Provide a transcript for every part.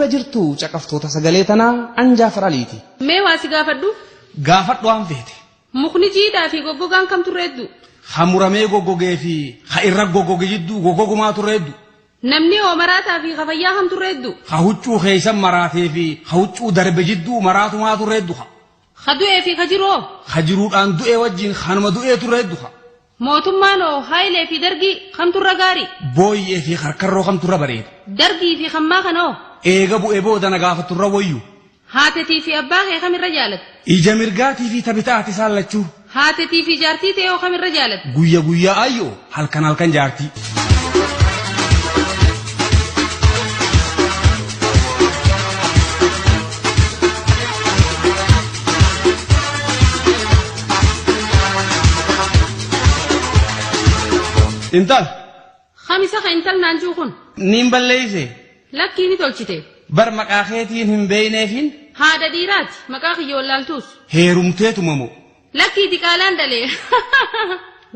bira jirtu caqaftoota sagalee tanaa Anjaafar Aliiti. Mee waa si gaafadhu? Gaafadhu waan feete. Mukni jiidhaa fi goggogaan kam turreeddu? Hamuramee goggogee fi ha irra goggoge jidduu goggogumaa turreeddu. Namni hoo maraataa fi hafayyaa kam turreeddu? Ha huccuu keeysan maraatee fi ha huccuu darbe jidduu maraatumaa turreeddu. Ha du'ee fi ha jiroo? Ha jiruudhaan du'ee wajjin kanuma du'ee turreeddu. Mootummaan hoo Haayilee fi Dargii kam turra gaarii? Booyyee fi harkarroo kam turra bareeda. Dargii fi hammaa kanoo? Eega bu'ee booda na gaafa turra wayyu. Haatetii fi abbaa kee kamirra jaalatte? Ija mirgaatii fi tabitaati saallachuu. Haatetii fi jaartii ta'ee hoo kamirra jaalatte? Guyyaa ayyoo halkan jaartii. Intal. Khamisa ka intal naanjuu kun. Nin balleeyse. Lakkii ni tolchite. Bar maqaa keetiin hin beeyneefin. Haadha dhiiraati maqaa kiyyoon laaltuus. Heerumteetuma moo. Lakkii diqaalaan dalee.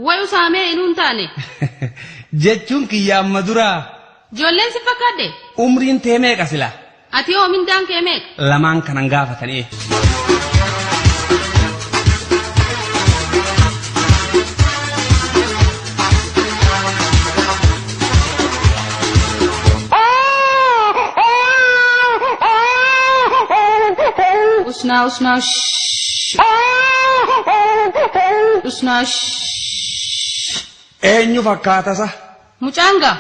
Wayu saamee inuun taane. Jechuun kiyya amma duraa. Joolleen si fakkaadde. Umriin tee meeqa sila. Ati hoo mindaan kee meeqa? Lamaan kanan gaafatanii. Usnaa Eenyu fakkaatasa? Mucaanga.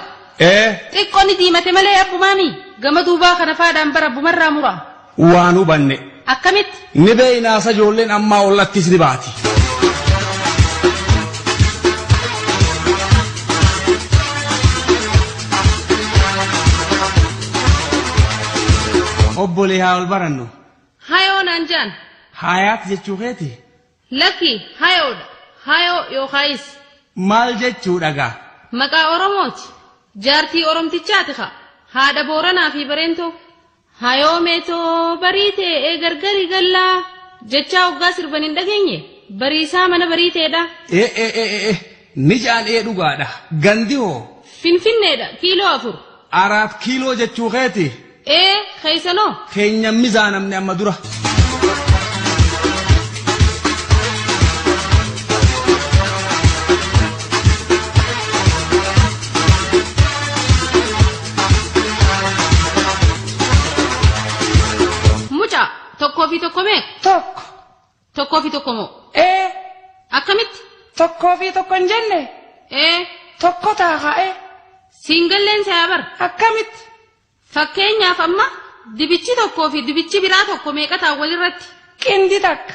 Xiqqoonni diimate malee abbumaami. Gama duubaa kana faadhaan bara abbumarraa muraa. Waan hubanne. Akkamitti? Ni beeynaasa ijoolleen ammaa ollattis ni baati. Obbolee haa ol barannu. Hayoo naan jaan. Hayaat jechuu keeti. Lakki hayoodha. Hayoo yookaayis. Maal jechuudha gaa? Maqaa Oromooti. Jaartii Oromtichaati haa. Haadha Booranaa fi Bareentoo. Hayoo meetoo bariitee gargari gallaa. Jechaa hoggaa sirban hin dhageenye. Bariisaa mana bariiteedha. Ni jaalee dhugaadha. Gandi hoo? Finfinneedha. Kiiloo 4. 4 kiiloo jechuu keeti. Keeysanoo. Keenya mizaanamne amma dura. Mucaa tokkoo fi tokko mee? Tokko. Tokkoo fi tokko moo? Akkamitti? Tokkoo fi tokko hin jenne? Tokko taa'ee. Siingalleen sayaa bar. Akkamitti? Fakkeenyaaf amma dibichi tokkoo fi dibichi biraa tokko meeqa ta'a walirratti? Qindi takka.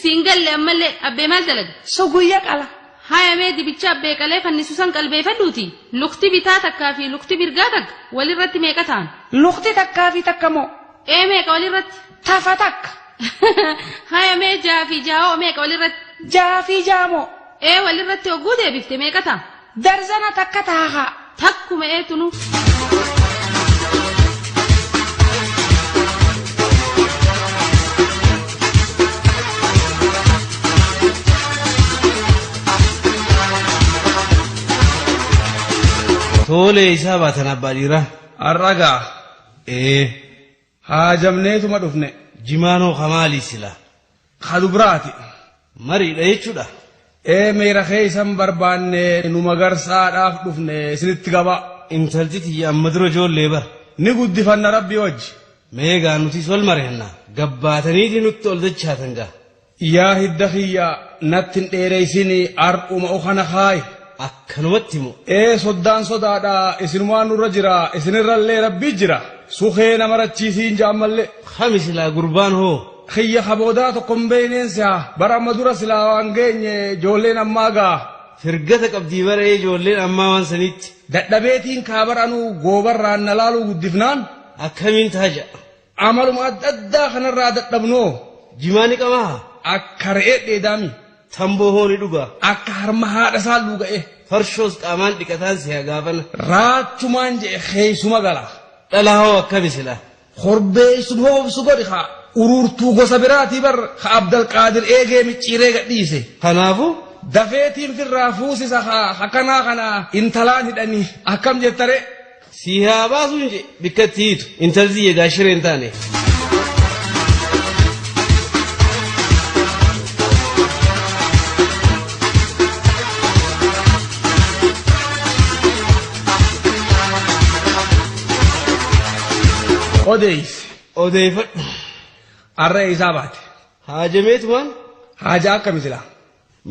Siingallee ammallee abbee maal dalaga? Suguyya qala. Hayamee dibicha abbee qalee fannisu san qalbeeffadhuuti. Lukti bitaa takkaa fi lukti birgaa takka walirratti meeqa ta'an? Lukti takkaa fi takka moo? Meeqa walirratti? Tafa takka. Hayamee jaa fi jaa'oo meeqa walirratti? Jaa fi jaamoo. Walirratti hogguu deebifte meeqa ta'a? Darzana takka taahaa. Takkuma tunu. Tole isaa baatan abbaa dhiiraa. Arragaa. Haajamneetuma dhufne. Jimaanoo kamaalii sila. Kadubiraati. Mariidha jechuudha. Meera keeysan barbaanne nu magarsaadhaaf dhufne isinitti gaba. Intalti tiyya amma dura ijoollee bara. Ni guddifanna rabbii wajji. Meegaa nutis ol mareenna. Gabbaataniiti nutti ol dachaatan gaa. Yaa hidda kiyya nattin dheereysini ar'uma ukana kaayi. Akkanumatti moo? Soddaan sodaadha isinumaan nurra jira isinirrallee rabbii jira. Sukhee nama rachiisiin jaammallee. Kami silaa gurbaan hoo? Kiyya kaboodaa tokko hin beeyneensa bara amma dura silaa waan geenye ijoolleen ammaa gaa. Firgata qabdii baree ijoolleen ammaa waan sanitti. Dadhabeetiin kaabaranuu goobarraan na laaluu guddifnaan. Akkamiin taaja? Amaluma adda addaa kanarraa dadhabnoo. Jimaani qamaa? Akka re'ee dheedaami. Tamboo hooni dhugaa. Akka harma haadha saalluu ga'e. Farshoos qaamaan dhiqataan si'a gaafana. Raachumaan je'e keeysuma gala. Dhala hoo akkami sila? Korbeeysun hoobsu godhi haa. Ururtuu gosa biraatii bar haa Abdalqaadir eegee micciiree gadhiise. Kanaafuu? Dafeetiin firraa fuusisa haa kanaa kana intalaan hidhanii akkam jettare. Si haa baasuun je bikkatti hiitu intalli egaa shireen taane. Odeeffadhu. Arree isaa baate. Haajameetumaan. Haajaa akkami silaa?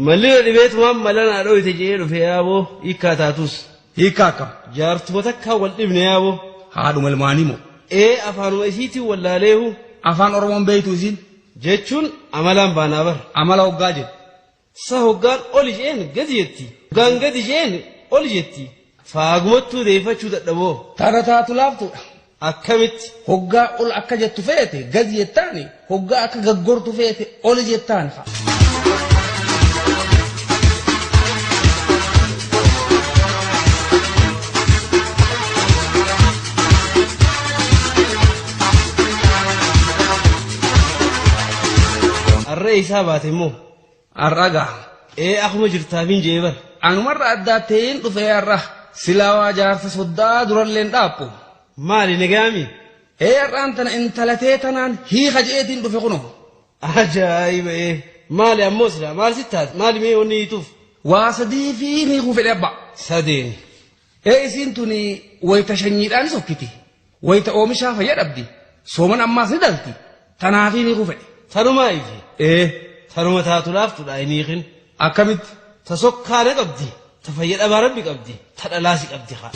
Malli dhibeetumaan mala naa dho'ite jee dhufe yaaboo hiikkaa taatus. Hiikkaa akkam? Jaartuma takkaa wal dhibne yaaboo. Haadhuma ilmaanii moo? Afaanuma isiitiin wallaaleehu. Afaan Oromoon beeytu isiin? Jechuun amalaan baanaa bara. Amala hoggaa jedhu. Sa hoggaan oli jeen gadi jetti. Hoggaan gadi jeen oli jetti. Faagumattuu deeffachuu dadhaboo. Tana taatu laaftudha. Akkamitti? Hoggaa ol akka jettu feete gadi jettaani hoggaa akka gaggortu feete oli jettaani fa'a. Arree isaa baate immoo. Arragaa. Akkuma jirtaafin jee bara. Anumarra addaa ta'een dhufee har'a silaa waa jaarsa soddaa duralleen dhaaphu. Maali nagaami? Har'aan tana intalatee tanaan hiika je'eetiin dhufe kuno. Ajaa'iba maali ammoo silaa maal sittaati maali mee onni hiituuf? Waa sadii fi hiikuu fedhe abba. Sadeen. Isiin tuni wayita shanyiidhaan sokkiti. Wayita oomishaa fayyadabdi. Sooman ammaas ni dalti. Tanaafii hiikuu fedhe. Tanumaa ifi? Tanuma taatu laaftudha hin hiikin. Akkamitti? Ta sokkaana qabdi. Ta fayyadabaa rabbi qabdi. Ta dhalaasi qabdi haa.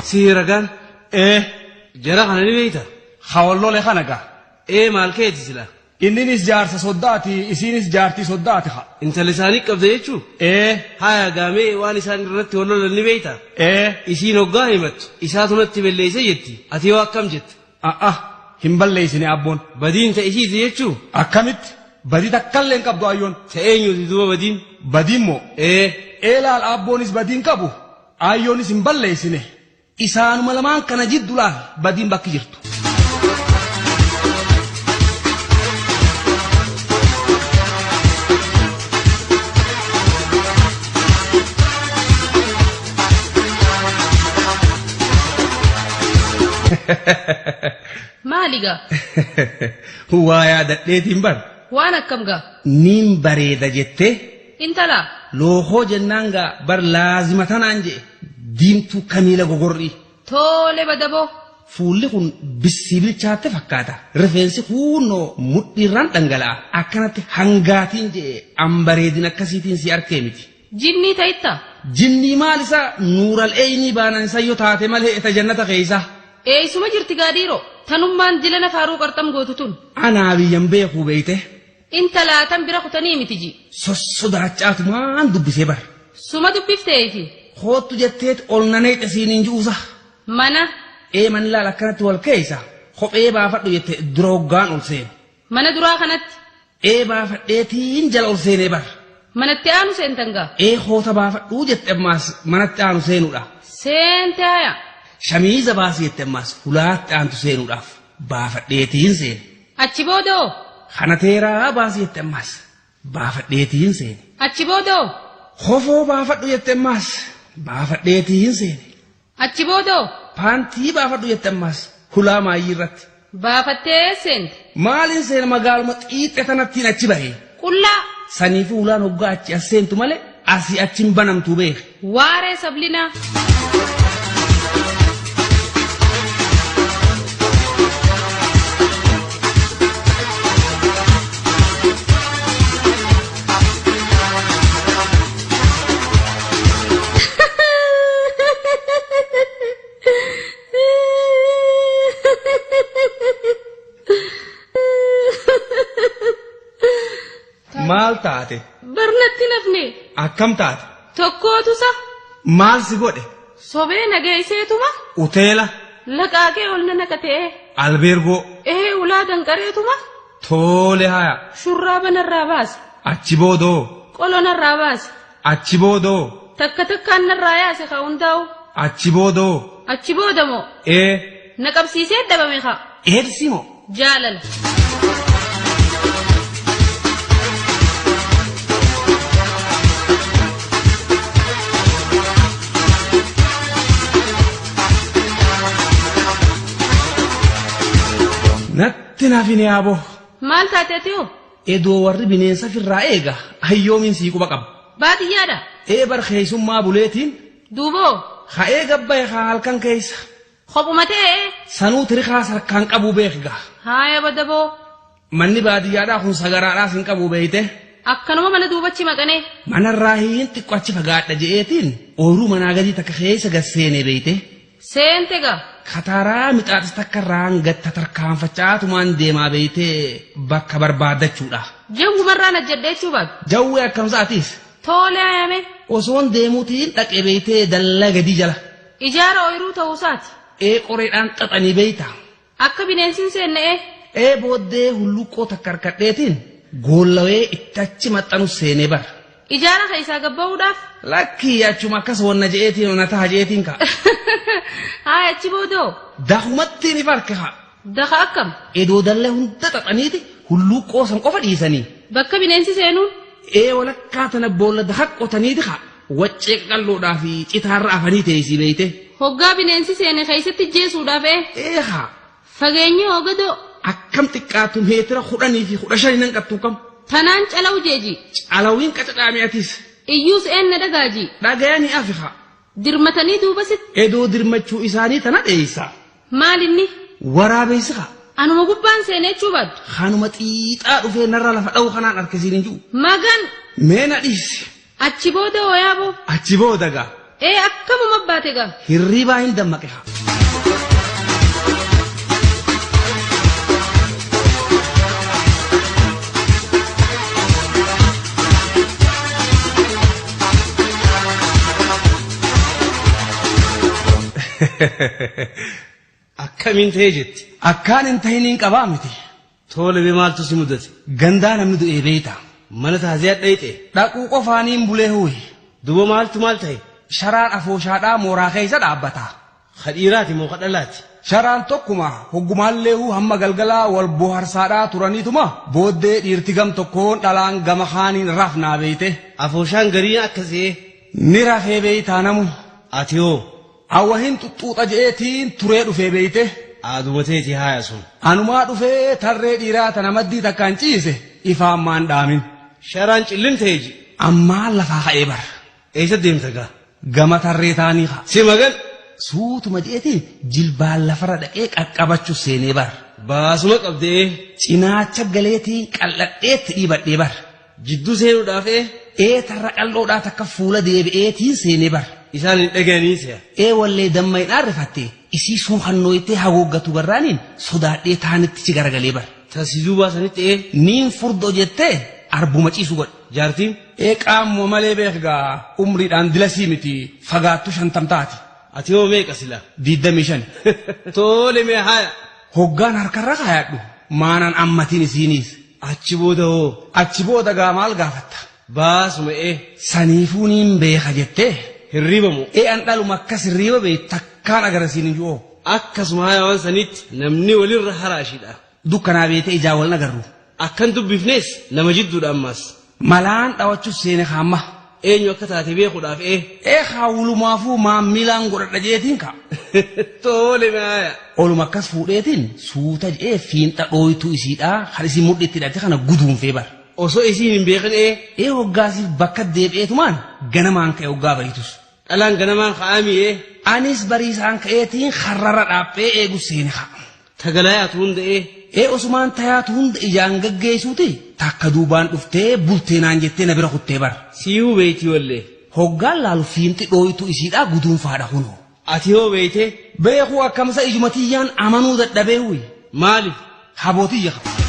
Siiragaan. Jara kana ni beeyta. Hawalloole kana gaa. Maal keeti sila? Inninis jaarsa soddaati isiinis jaartii soddaati haa. Intala isaanii qabda jechuu? Haya gaamee waan isaan irratti wallolan ni beeyta? Isiin hoggaa himattu isaatu natti balleeyse jetti ati yoo akkam jette? Hin balleeysine abboon. Badiin ta'isiiti jechuu? Akkamitti? Badii takkallee hin qabdu ayyoon. Ta'eenyuuti duuba badiin? Badiin moo? Laal abboonis badiin qabu ayyoonis hin balleeysine. Isaanuma lamaan kana jiddu laal badiin bakki jirtu. Maaligaa? Waa yaadadheetiin bar. Waan akkam gaa? Niin bareeda jettee. Intala. Loohoo jennaan gaa bar laazima tanaan jee diimtuu kamiila gogorrii. Tole badaboo. Fuulli kun bissii bilchaatte fakkaata. Rifeensi kuunoo mudhiirraan dhangala'a. Akkanatti hangaatiin jee ambareedin akkasiitiin si arkee miti. Jinnii ta'itta? Jinnii maal isaa nuural eeynii baanan isa yoo taate malee isa jannata keeysa. Eeysuma jirti gaadiiroo tanummaan jilana faaruu qarxam gootu tun. Anaa biyyan beekuu beeyte. Intalaatan bira kutanii miti ji. Sossodaachaatummaan dubbisee bar. Suma dubbifteeti. Hoottu jetteet ol nanee casiiniin juusa. Mana. Man laal akkanatti wal keeysa. Kophee baafadhu jette dura hoggaan ol seenu. Mana duraa kanatti. Baafadheetiin jala ol seenee bar. Manatti aanu seentan gaa. Hoota baafadhuu jette ammaas manatti aanu seenuudha. Seente haya. Shamiiza baasi jette ammaas hulaatti aantu seenuudhaaf baafadheetiin seene. Achi boodoo. Kana teeraa baasi jette ammaas baafadheetiin seene. Achi boodoo. Hofoo baafadhu jette ammaas baafadheetiin seene. Achi boodoo. Paantii baafadhu jette ammaas hulaa maayii irratti. Baafattee seente. Maaliin seena magaaluma xiixxe tanattiin achi bahee. Qullaa. Saniifuu hulaan hoggaa achi as seentu malee asii achiin banamtuu beeke. Waaree sablinaa. Maal taate? Barnatti nafne. Akkam taate? Tokkootusa. Maal si godhe? Sobee nageesseetuma. Uteela. Laqaaqee ol na naqatee. Albeergoo. Ulaa danqareetuma. Tole haya. Shurraaba narraa baase. Achi boodoo. Qolo narraa baase. Achi boodoo. Takka takkaan narraa yaase ka hundaa'u. Achi boodoo. Achi boodamoo. Naqabsiisee dabame haa. Eedsimo. Jaalala. Natti naafine yaaboo. Maal taateetiyoo? Edoo warri bineensa firraa eega hayyoomin sii quba qaba. Baadiyyaadha. Barkeessummaa buleetiin. Duuboo. Haa eegabbaye haa halkan keessa. Kophumatee. Sanuu tirikaa sarkaan qabuu beekgaa. Haaya badaboo. Manni baadiyyaadhaa kun sagaraadhaas hin qabuu beeyte. Akkanuma mana duubachi maqanee. Manarraa hin xiqqoo achi fagaadha je'eetiin ooruu manaa gadii takka keessa gasseenee beeyte. Seente gaa. Kataraa mixaatis takka irraan gatta tarkaanfachaatumaan deemaa beeytee bakka barbaadachuudha. Jawwumarraan ajjaddeechuu baatu. Jawwee akkamsaatiis. Tole ayame. Osoon deemuutiin dhaqee beeytee dallaa gadii jala. Ijaara ooyiruu ta'uusaati. Qoreedhaan xaxanii beeyta. Akka bineensin seenna'ee. Booddee hulluqqoo takka harkadheetiin goollawee itti achi maxxanu seenee bara. Ijaara keessaa gabba'uudhaaf. Lakkii achuma akkas wanna je'eetiin ona taha je'eetiin ka'a. Haa achi boodoo. Dahumatti ni farka haa. Daka akkam. Edoo dallee hunda xaxaniiti hulluqqoo san qofa dhiisanii. Bakka bineensi seenuun. Walakkaa tana boolla daha qotaniiti haa. Waccee qalloodhaa fi citaarra afanii teessii beeyte. Hoggaa bineensi seene keessatti jeesuudhaaf haa. Fageenyi hoogadoo. Akkam xiqqaatu meetira 10 fi 15 nan qabtu kam. Tanaan calawu jeeji. Calawiin qacadhaame atis. Iyyuus eenna dhagaaji. Dhagayanii afiha. Dirmatanii duuba sitti. Edoo dirmachuu isaanii tana dheeysa. Maalinni? Waraabeysa. Anuma gubbaan seenechuu baaddu. Hanuma xiixaa dhufee narra lafa dha'u kanaan harkisiin hin jiru. Magan. Meena dhiisi. Achi booda hooyaaboo. Achi booda gaa. Akkamuma baate gaa. Hirribaa hin dammaqe haa. Akkamiin ta'ee jetti. Akkaan hin tahiniin qabaa miti. Tole bee maaltu si mudate. Gandaa namni du'ee beeyta. Mana taaziyaa dhayxe. Dhaquu qofaaniin bulee huwi. Duba maaltu maal ta'e. Sharaan afooshaadhaa mooraa keessa dhaabbata. Kadhiiraati moo kadhalaati. Sharaan tokkuma hoggumaallee hamma galgalaa wal boharsaadhaa turaniituma booddee dhiirti gam tokkoon dhalaan gama kaaniin rafnaa beeyte. Afooshaan gariin akkasii. Ni rafee beeytaa namu. Ati hoo. Awwahin xuxuuxa je'eetiin turee dhufee beeyte. Aadumateeti haaya sun. Anumaa dhufee tarree dhiiraa tana maddii takkaan ciise ifaan maan dhaamin. Sharaan cillin ta'e ji. Ammaa lafaa ka'ee bara. Eessa deemta gaa? Gama tarree taanii haa. Si magan. Suutuma je'eetiin jilbaan lafarra dhaqee qaqqabachuu seenee bara. Baasuma qabdee. Cinaacha galeetiin qal'adheetti dhiibadhee bara. Jidduu seenuudhaaf tarra qal'oodhaa takka fuula deebi'eetiin seenee bara. Isaan hin dhaga'anii se'a. Wallee dammaydhaan rifattee isii suuhannooytee hagooggatu garraaniin sodaadhee taanitti garagalee bara. Taasisuu baasanitti niin furdoo jettee arbuma ciisu godhe. Jaartiin. Qaammoo malee beekgaa umriidhaan dilasii miti fagaattu 50 taati. Ati hoo meeqa sila? 25. Tole mee haaya. Hoggaan harkarra kaayadhu maanaan ammatiin isiiniis. Achi booda hoo. Achi booda gaa maal gaafatta? Baasuma Saniifuu niin beeka jettee. Hirribamu. An dhaluma akkas hirriba bee takkaan agarsiin hin jiru. Akkasuma haayawwan sanitti namni walirra haraashidha. Dukkanaa beetee ijaa wal nagarru. Akkan dubbifnees nama jidduudha ammaas. Malaan dhawachuuf seene haamma. Eenyu akka taate beekuudhaaf haawulumaafuu maammilaan godhadha jeetiin ka. Tole maaya. Oluma akkas fuudheetiin suuta je'ee fiinxa dhooytuu isiidhaa kan isin mudhitti hidhatte kana guduunfee bara. Osoo isiin hin beekan hoggaasiif bakka deebi'eetumaan ganamaan ka'e hoggaa bariitus. Dhalaan ganamaan ka'amii Anis bariisaan ka'eetiin harrara dhaaphee eegu seene haa. Tagalayaatu hunda Osumaan tayaatu hunda ijaan gaggeessuuti takka duubaan dhuftee bulteenaan jettee na bira kuttee bara. Siyuu beeyti wallee. Hoggaan laalu fiinti dhooytu isiidhaa guduunfaadha kunoo. Ati hoo beeyte? Beekuu akkamsa ijumatiyyaan amanuu dadhabee huyi. Maaliif? Habootii jira.